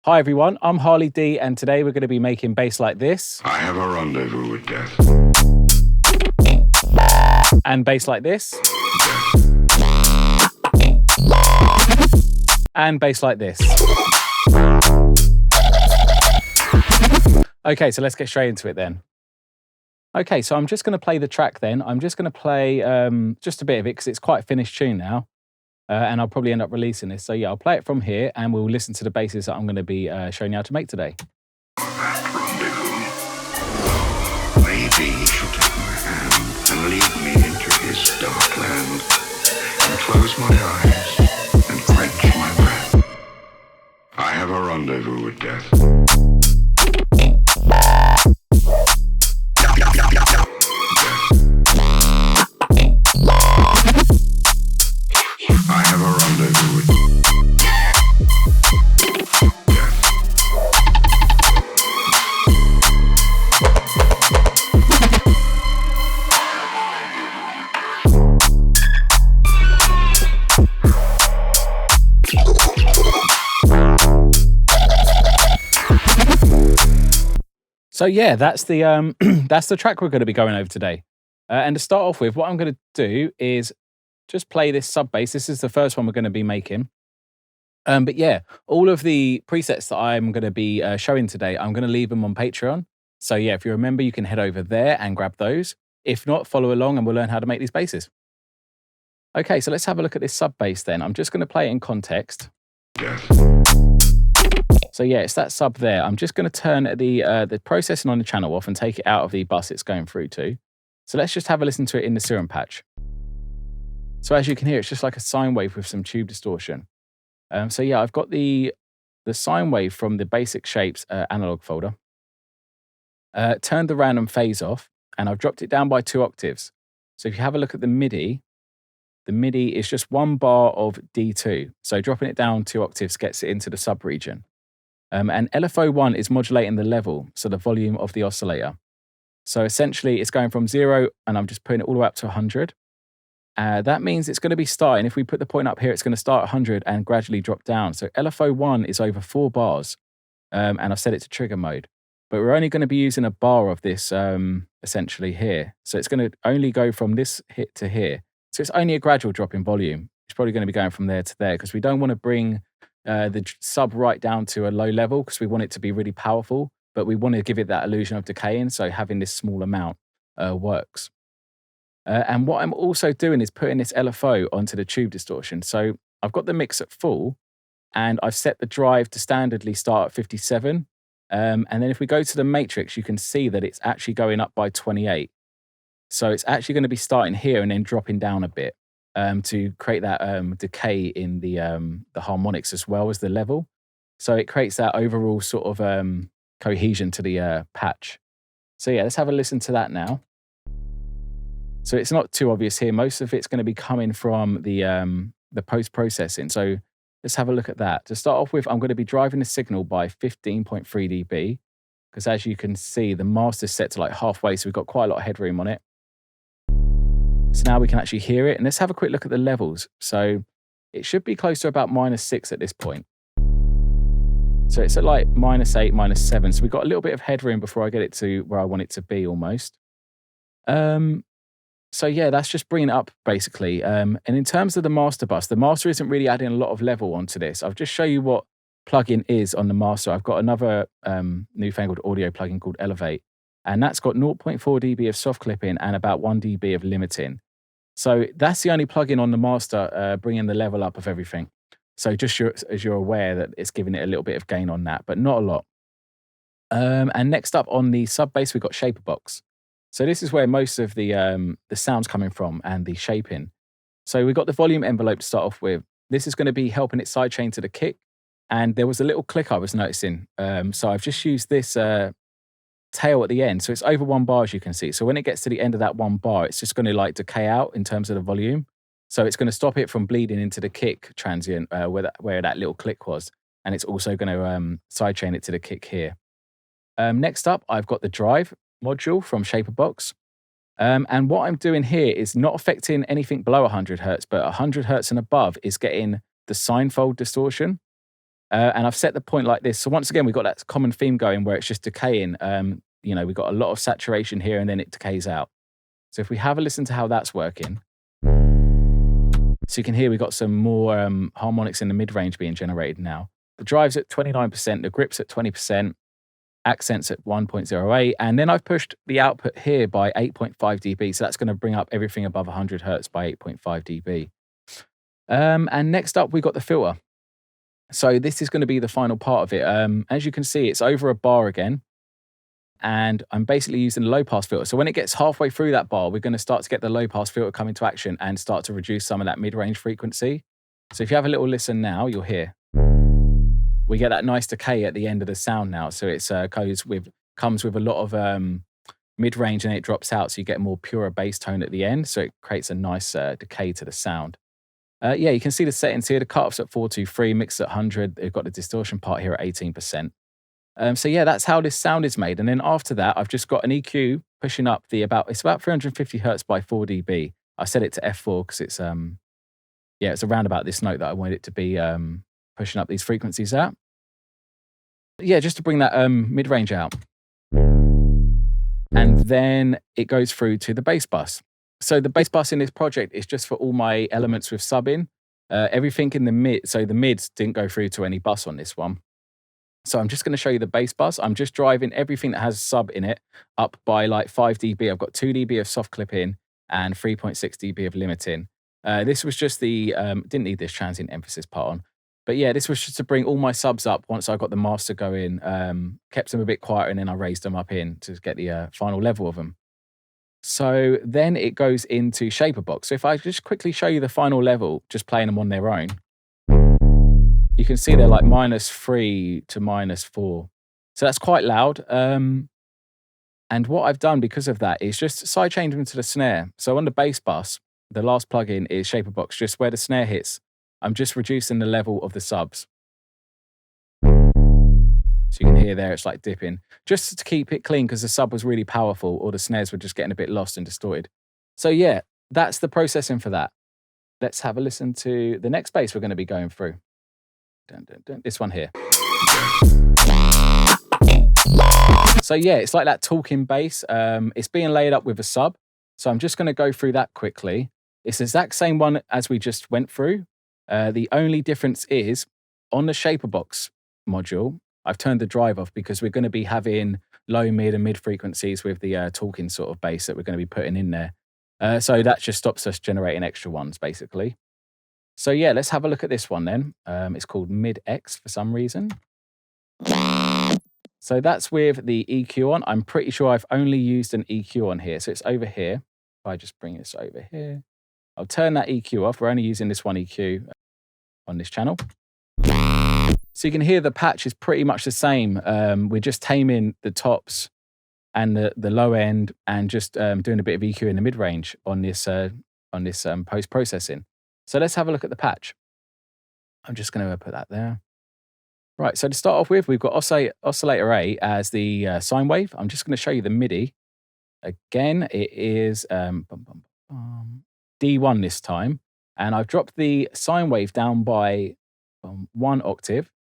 Hi everyone, I'm Harley D and today we're going to be making bass like this. I have a rendezvous with death. And bass like this. And bass like this. Okay, so let's get straight into it then. Okay, so I'm just going to play the track then. I'm just going to play just a bit of it because it's quite a finished tune now. And I'll probably end up releasing this. So yeah, I'll play it from here and we'll listen to the basses that I'm going to be showing you how to make today. Maybe he should take my hand and lead me into his dark land and close my eyes and quench my breath. I have a rendezvous with death. I have a rendezvous with death. So yeah, that's the that's the track we're going to be going over today. And to start off with, what I'm going to do is just play this sub bass. This is the first one we're going to be making. But yeah, all of the presets that I'm going to be showing today, I'm going to leave them on Patreon. So yeah, if you remember, you can head over there and grab those. If not, follow along and we'll learn how to make these basses. Okay, so let's have a look at this sub bass then. I'm just going to play it in context. So yeah, it's that sub there. I'm just going to turn the processing on the channel off and take it out of the bus it's going through to. So let's just have a listen to it in the Serum patch. So as you can hear, it's just like a sine wave with some tube distortion. So yeah, I've got the sine wave from the basic shapes analog folder. Turned the random phase off and I've dropped it down by 2 octaves. So if you have a look at the MIDI is just 1 bar of D2. So dropping it down 2 octaves gets it into the sub region. And LFO1 is modulating the level, so the volume of the oscillator. So essentially it's going from 0 and I'm just putting it all the way up to 100. That means it's going to be starting, if we put the point up here, it's going to start at 100 and gradually drop down. So LFO1 is over 4 bars, and I've set it to trigger mode. But we're only going to be using a bar of this essentially here. So it's going to only go from this hit to here. So it's only a gradual drop in volume. It's probably going to be going from there to there because we don't want to bring the sub right down to a low level because we want it to be really powerful, but we want to give it that illusion of decaying. So having this small amount works. And what I'm also doing is putting this LFO onto the tube distortion. So I've got the mix at full and I've set the drive to standardly start at 57. And then if we go to the matrix, you can see that it's actually going up by 28. So it's actually going to be starting here and then dropping down a bit to create that decay in the harmonics as well as the level. So it creates that overall sort of cohesion to the patch. So yeah, let's have a listen to that now. So it's not too obvious here. Most of it's going to be coming from the post-processing. So let's have a look at that. To start off with, I'm going to be driving the signal by 15.3 dB because as you can see, the master's set to like halfway, so we've got quite a lot of headroom on it. So now we can actually hear it. And let's have a quick look at the levels. So it should be close to about -6 at this point. So it's at like -8, -7. So we've got a little bit of headroom before I get it to where I want it to be almost. So yeah, that's just bringing it up basically. And in terms of the master bus, the master isn't really adding a lot of level onto this. I'll just show you what plugin is on the master. I've got another newfangled audio plugin called Elevate, and that's got 0.4 dB of soft clipping and about 1 dB of limiting. So that's the only plugin on the master bringing the level up of everything. So just as you're aware that it's giving it a little bit of gain on that, but not a lot. And next up on the sub bass, we've got Shaper Box. So this is where most of the sound's coming from and the shaping. So we've got the volume envelope to start off with. This is going to be helping it sidechain to the kick. And there was a little click I was noticing. So I've just used this tail at the end. So it's over 1 bar, as you can see. So when it gets to the end of that 1 bar, it's just going to like decay out in terms of the volume. So it's going to stop it from bleeding into the kick transient where that little click was. And it's also going to sidechain it to the kick here. Next up, I've got the drive module from Shaper Box. And what I'm doing here is not affecting anything below 100 hertz, but 100 hertz and above is getting the sine fold distortion. And I've set the point like this. So once again, we've got that common theme going where it's just decaying. We've got a lot of saturation here and then it decays out. So if we have a listen to how that's working, so you can hear we've got some more harmonics in the mid-range being generated now. The drive's at 29%, the grip's at 20%, accents at 1.08, and then I've pushed the output here by 8.5 dB, so that's going to bring up everything above 100 hertz by 8.5 dB. And next up, we got the filter. So this is going to be the final part of it. As you can see, it's over a bar again, and I'm basically using the low-pass filter. So when it gets halfway through that bar, we're going to start to get the low-pass filter come into action and start to reduce some of that mid-range frequency. So if you have a little listen now, you'll hear. We get that nice decay at the end of the sound now. So it comes with a lot of mid-range and it drops out. So you get a more pure bass tone at the end. So it creates a nice decay to the sound. You can see the settings here. The cut-off's at 423, mix at 100. They've got the distortion part here at 18%. That's how this sound is made. And then after that, I've just got an EQ pushing up it's about 350 hertz by 4 dB. I set it to F4 because it's around about this note that I wanted it to be pushing up these frequencies at. Just to bring that mid-range out. And then it goes through to the bass bus. So the bass bus in this project is just for all my elements with sub in. Everything in the mid, so the mids didn't go through to any bus on this one. So I'm just going to show you the bass bus. I'm just driving everything that has sub in it up by like 5 dB. I've got 2 dB of soft clipping and 3.6 dB of limiting. This was just didn't need this transient emphasis part on. But this was just to bring all my subs up once I got the master going, kept them a bit quieter, and then I raised them up in to get the final level of them. So then it goes into shaper box. So if I just quickly show you the final level, just playing them on their own, you can see they're like -3 to -4. So that's quite loud. And what I've done because of that is just sidechained them to the snare. So on the bass bus, the last plugin is shaper box, just where the snare hits. I'm just reducing the level of the subs. So you can hear there, it's like dipping. Just to keep it clean because the sub was really powerful or the snares were just getting a bit lost and distorted. So that's the processing for that. Let's have a listen to the next bass we're going to be going through. Dun, dun, dun. This one here. So it's like that talking bass. It's being laid up with a sub. So I'm just going to go through that quickly. It's the exact same one as we just went through. The only difference is on the shaper box module, I've turned the drive off because we're going to be having low, mid and mid frequencies with the talking sort of bass that we're going to be putting in there. So that just stops us generating extra ones basically. So let's have a look at this one then. It's called Mid X for some reason. So that's with the EQ on. I'm pretty sure I've only used an EQ on here. So it's over here. If I just bring this over here, I'll turn that EQ off. We're only using this one EQ on this channel. So you can hear the patch is pretty much the same. We're just taming the tops and the low end and just doing a bit of EQ in the mid-range on this post-processing. So let's have a look at the patch. I'm just going to put that there. Right, so to start off with, we've got oscillator A as the sine wave. I'm just going to show you the MIDI. Again, it is D1 this time. And I've dropped the sine wave down by 1 octave.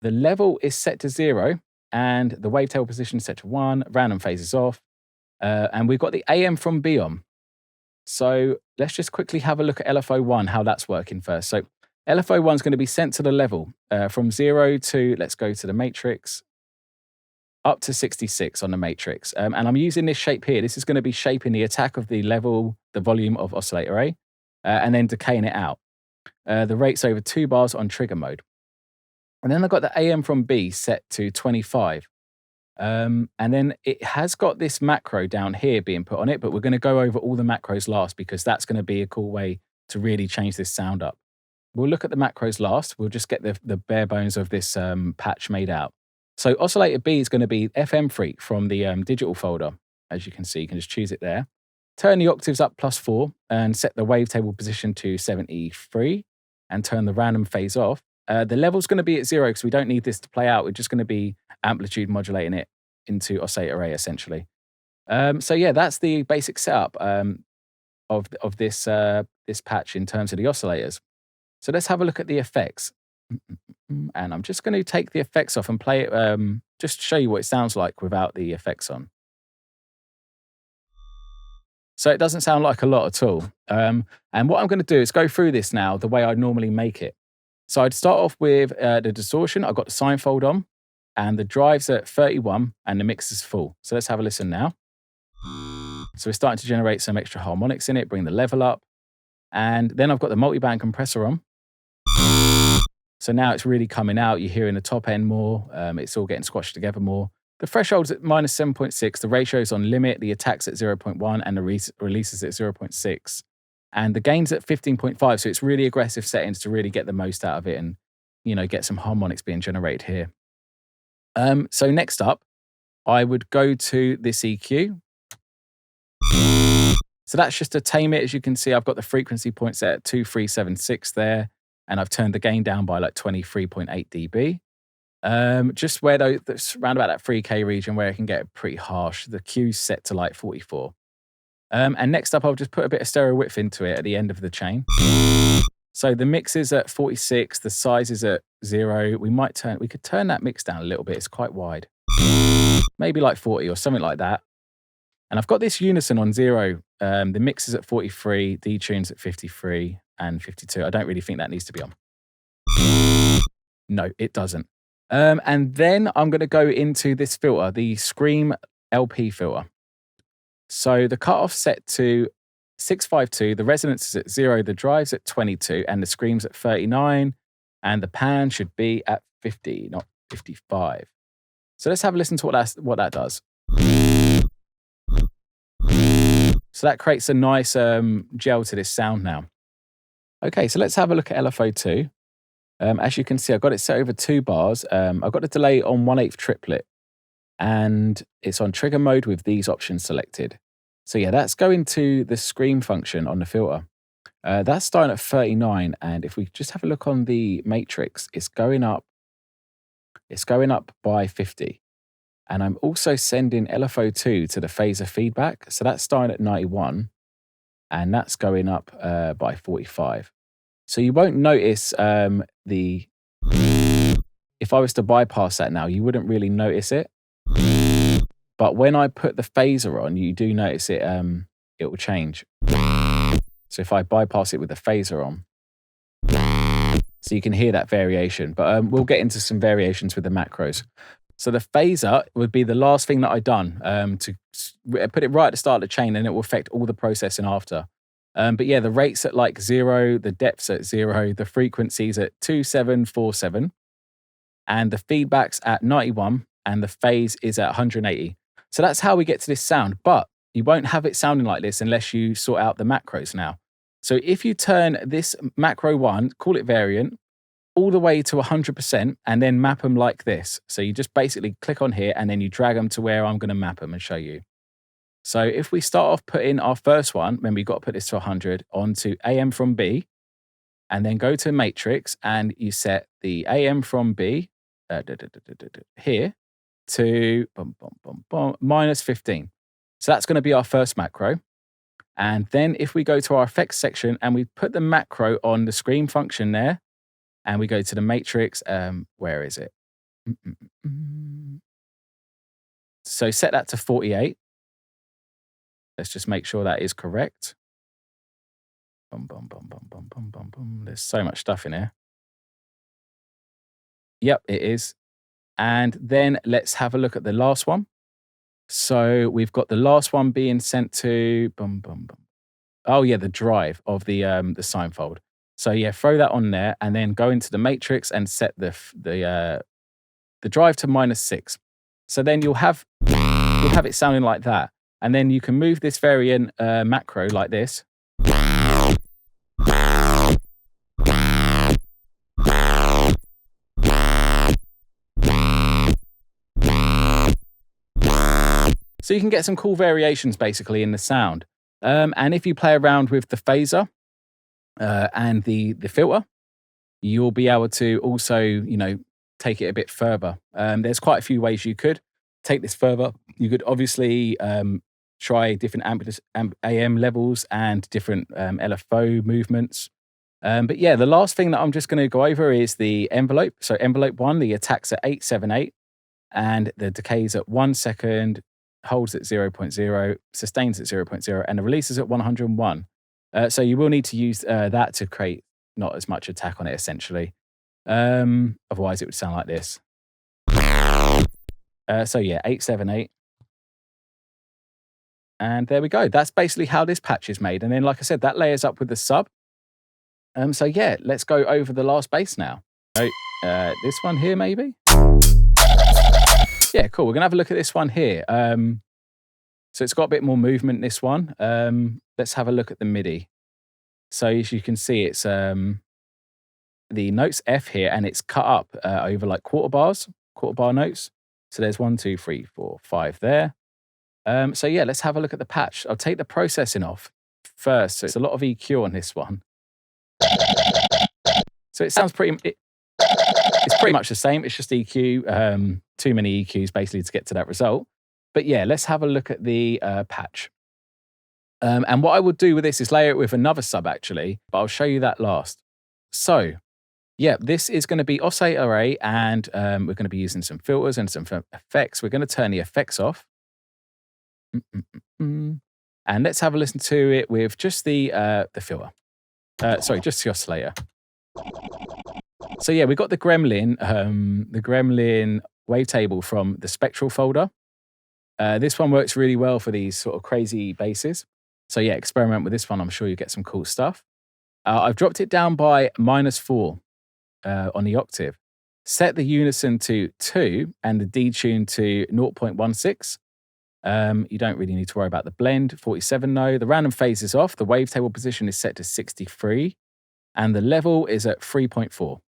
The level is set to 0, and the wavetable position is set to 1. Random phase is off. And we've got the AM from B on. So let's just quickly have a look at LFO1, how that's working first. So LFO1 is going to be sent to the level from 0 to, let's go to the matrix, up to 66 on the matrix. And I'm using this shape here. This is going to be shaping the attack of the level, the volume of oscillator A, and then decaying it out. The rate's over 2 bars on trigger mode. And then I've got the AM from B set to 25. And then it has got this macro down here being put on it, but we're going to go over all the macros last because that's going to be a cool way to really change this sound up. We'll look at the macros last. We'll just get the bare bones of this patch made out. So oscillator B is going to be FM Freak from the digital folder. As you can see, you can just choose it there. Turn the octaves up +4 and set the wavetable position to 73 and turn the random phase off. The level's going to be at 0 because we don't need this to play out. We're just going to be amplitude modulating it into oscillator A essentially. That's the basic setup of this patch in terms of the oscillators. So let's have a look at the effects. And I'm just going to take the effects off and play it, just to show you what it sounds like without the effects on. So it doesn't sound like a lot at all. And what I'm going to do is go through this now the way I normally make it. So I'd start off with the distortion. I've got the signfold on, and the drive's at 31, and the mix is full. So let's have a listen now. So we're starting to generate some extra harmonics in it, bring the level up. And then I've got the multiband compressor on. So now it's really coming out. You're hearing the top end more. It's all getting squashed together more. The threshold's at minus 7.6. The ratio's on limit. The attack's at 0.1 and the release is at 0.6. And the gain's at 15.5. So it's really aggressive settings to really get the most out of it and, get some harmonics being generated here. So next up, I would go to this EQ. So that's just to tame it. As you can see, I've got the frequency point set at 2376 there, and I've turned the gain down by like 23.8 dB. Just where that's around about that 3K region where it can get pretty harsh. The Q's set to like 44. And next up, I'll just put a bit of stereo width into it at the end of the chain. So the mix is at 46, the size is at 0. We could turn that mix down a little bit. It's quite wide. Maybe like 40 or something like that. And I've got this unison on 0. The mix is at 43, detune's at 53 and 52. I don't really think that needs to be on. No, it doesn't. And then I'm going to go into this filter, the Scream LP filter. So the cutoff set to 652, the resonance is at 0, the drive's at 22, and the scream's at 39, and the pan should be at 50, not 55. So let's have a listen to what that does. So that creates a nice gel to this sound now. Okay, so let's have a look at LFO2. As you can see, I've got it set over 2 bars. I've got the delay on 1/8 triplet, and it's on trigger mode with these options selected. So yeah, that's going to the scream function on the filter. That's starting at 39, and if we just have a look on the matrix, it's going up by 50. And I'm also sending LFO2 to the phaser feedback. So that's starting at 91, and that's going up by 45. So you won't notice if I was to bypass that now, you wouldn't really notice it. But when I put the phaser on, you do notice it will change. So if I bypass it with the phaser on, so you can hear that variation. But we'll get into some variations with the macros. So the phaser would be the last thing that I've done to put it right at the start of the chain, and it will affect all the processing after. But yeah, the rate's at like 0, the depth's at 0, the frequency's at 2747, and the feedback's at 91, and the phase is at 180. So that's how we get to this sound, but you won't have it sounding like this unless you sort out the macros now. So if you turn this macro 1, call it variant, all the way to 100% and then map them like this. So you just basically click on here and then you drag them to where I'm going to map them and show you. So if we start off putting our first one, remember you've got to put this to 100 onto AM from B, and then go to matrix and you set the AM from B here to minus 15. So that's going to be our first macro. And then if we go to our effects section and we put the macro on the scream function there, and we go to the matrix, where is it? So set that to 48. Let's just make sure that is correct. There's so much stuff in here. Yep, it is. And then let's have a look at the last one. So we've got the last one being sent to oh yeah, the drive of the signfold. So yeah, throw that on there and then go into the matrix and set the drive to -6. So then you'll have it sounding like that. And then you can move this variant macro like this. So you can get some cool variations basically in the sound. And if you play around with the phaser and the filter, you'll be able to also, take it a bit further. There's quite a few ways you could take this further. You could obviously try different AM levels and different LFO movements. But yeah, the last thing that I'm just going to go over is the envelope. So envelope 1, the attack's at 878, and the decay's at 1 second, holds at 0.0, sustains at 0.0, and the release is at 101. So you will need to use that to create not as much attack on it, essentially. Otherwise, it would sound like this. So yeah, 878. And there we go. That's basically how this patch is made. And then, like I said, that layers up with the sub. So yeah, let's go over the last bass now. So, this one here, maybe? Yeah, cool. We're going to have a look at this one here. So it's got a bit more movement, this one. Let's have a look at the MIDI. So as you can see, it's the note's F here, and it's cut up over like quarter bar notes. So there's 1, 2, 3, 4, 5 there. So yeah, let's have a look at the patch. I'll take the processing off first. So it's a lot of EQ on this one. So it sounds it's pretty much the same. It's just EQ, too many EQs basically to get to that result. But yeah, let's have a look at the patch. And what I would do with this is layer it with another sub actually, but I'll show you that last. So yeah, this is going to be oscillator array, and we're going to be using some filters and some effects. We're going to turn the effects off. And let's have a listen to it with just the filter. Sorry, just the oscillator. So yeah, we got the Gremlin wavetable from the Spectral folder. This one works really well for these sort of crazy basses. So yeah, experiment with this one. I'm sure you get some cool stuff. I've dropped it down by -4 on the octave. Set the unison to 2 and the detune to 0.16. You don't really need to worry about the blend. 47 no. The random phase is off. The wavetable position is set to 63. And the level is at 3.4.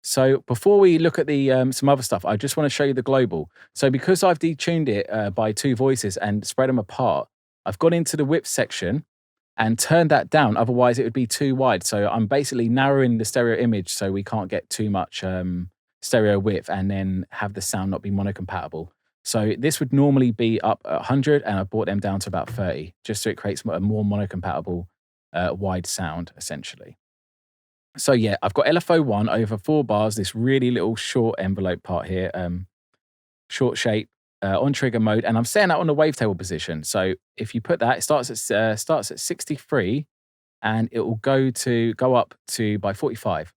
So before we look at the some other stuff, I just want to show you the global. So because I've detuned it by 2 voices and spread them apart, I've gone into the width section and turned that down. Otherwise, it would be too wide. So I'm basically narrowing the stereo image so we can't get too much stereo width and then have the sound not be monocompatible. So this would normally be up at 100, and I've brought them down to about 30, just so it creates a more monocompatible wide sound, essentially. So yeah, I've got LFO1 over 4 bars, this really little short envelope part here, short shape, on trigger mode, and I'm setting that on the wavetable position. So if you put that, it starts at 63, and it will go up to by 45.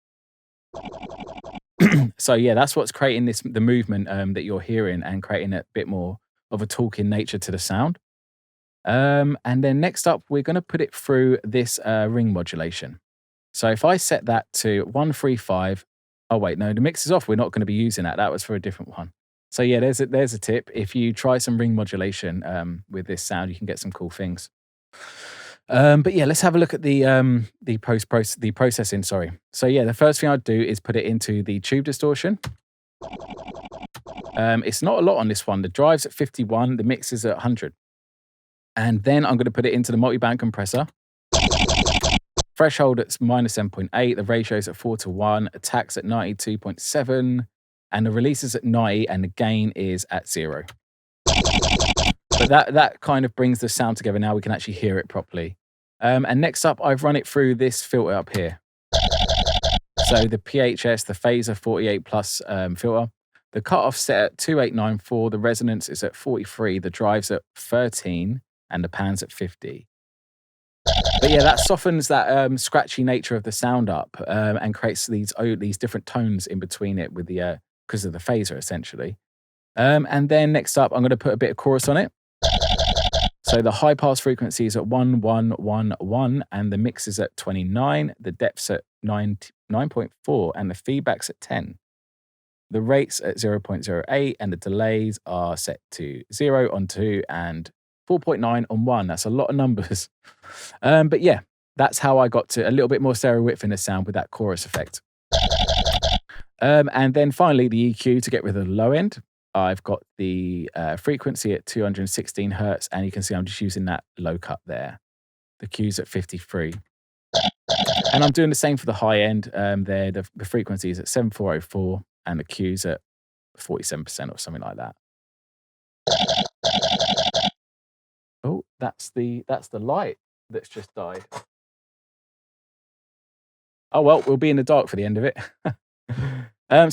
So yeah, that's what's creating the movement that you're hearing, and creating a bit more of a talking nature to the sound. And then next up, we're going to put it through this ring modulation. So if I set that to 135, oh wait, no, the mix is off. We're not going to be using that. That was for a different one. So yeah, there's a tip. If you try some ring modulation with this sound, you can get some cool things. But yeah, let's have a look at the processing. Sorry. So yeah, the first thing I'd do is put it into the tube distortion. It's not a lot on this one. The drive's at 51, the mix is at 100. And then I'm going to put it into the multiband compressor. Threshold at -7.8, the ratio is at 4:1, attacks at 92.7, and the release is at 90, and the gain is at 0. But that kind of brings the sound together. Now we can actually hear it properly. And next up, I've run it through this filter up here. So the PHS, the phaser 48 plus filter. The cutoff set at 2894, the resonance is at 43, the drive's at 13, and the pan's at 50. But yeah, that softens that scratchy nature of the sound up, and creates these different tones in between it with the because of the phaser, essentially. And then next up, I'm going to put a bit of chorus on it. So the high pass frequency is at 1111, and the mix is at 29. The depth's at 9.4, and the feedback's at 10. The rate's at 0.08, and the delays are set to 0 on 2 and 4.9 on 1. That's a lot of numbers. But yeah, that's how I got to a little bit more stereo width in the sound with that chorus effect. And then finally, the EQ to get rid of the low end. I've got the frequency at 216 hertz, and you can see I'm just using that low cut there. The Q's at 53. And I'm doing the same for the high end. There, the frequency is at 7404, and the Q's at 47% or something like that. Oh, that's the light that's just died. Oh, well, we'll be in the dark for the end of it.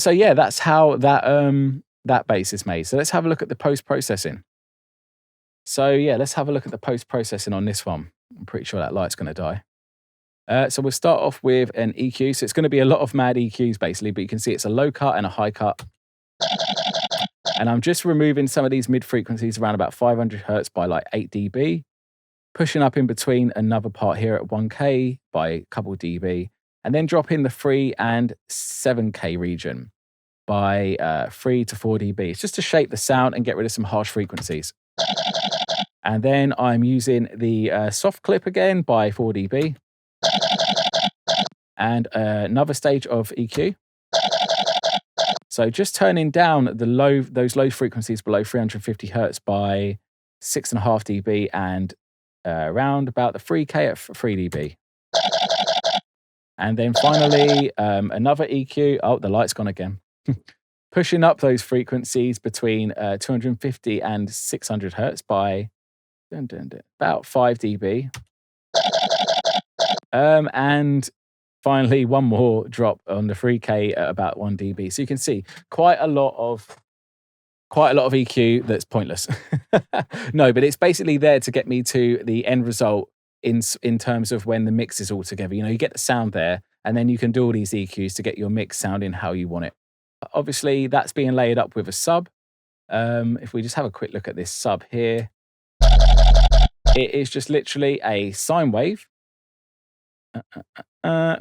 So yeah, that's how that bass is made. So let's have a look at the post-processing. So yeah, let's have a look at the post-processing on this one. I'm pretty sure that light's going to die. So we'll start off with an EQ. So it's going to be a lot of mad EQs basically, but you can see it's a low cut and a high cut. And I'm just removing some of these mid frequencies around about 500 hertz by like 8 dB, pushing up in between another part here at 1K by a couple dB, and then dropping the 3 and 7K region by 3 to 4 dB. It's just to shape the sound and get rid of some harsh frequencies. And then I'm using the soft clip again by 4 dB. And another stage of EQ. So just turning down those low frequencies below 350 hertz by 6.5 dB and around about the 3K at 3 dB. And then finally, another EQ. Oh, the light's gone again. Pushing up those frequencies between 250 and 600 hertz by about 5 dB. And finally, one more drop on the 3K at about 1 dB. So you can see quite a lot of EQ that's pointless. No, but it's basically there to get me to the end result in terms of when the mix is all together. You know, you get the sound there, and then you can do all these EQs to get your mix sounding how you want it. Obviously, that's being layered up with a sub. If we just have a quick look at this sub here, it is just literally a sine wave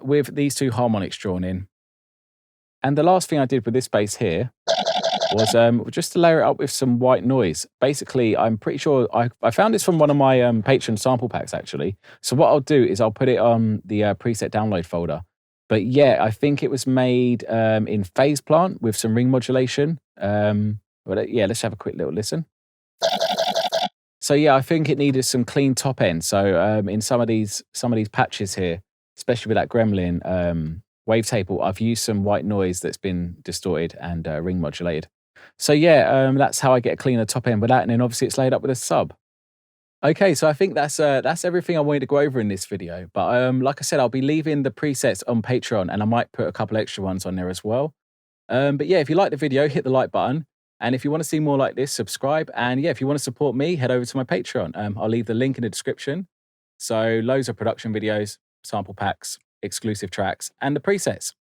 with these two harmonics drawn in. And the last thing I did with this bass here was just to layer it up with some white noise. Basically, I'm pretty sure I found this from one of my Patreon sample packs, actually. So what I'll do is I'll put it on the preset download folder. But yeah, I think it was made in Phase Plant with some ring modulation. But yeah, let's have a quick little listen. So yeah, I think it needed some clean top end. So in some of these patches here, especially with that Gremlin wavetable, I've used some white noise that's been distorted and ring modulated. So yeah, that's how I get a cleaner top end with that. And then obviously it's laid up with a sub. Okay, so I think that's everything I wanted to go over in this video. But like I said, I'll be leaving the presets on Patreon, and I might put a couple extra ones on there as well. But yeah, if you like the video, hit the like button. And if you want to see more like this, subscribe. And yeah, if you want to support me, head over to my Patreon. I'll leave the link in the description. So loads of production videos, sample packs, exclusive tracks, and the presets.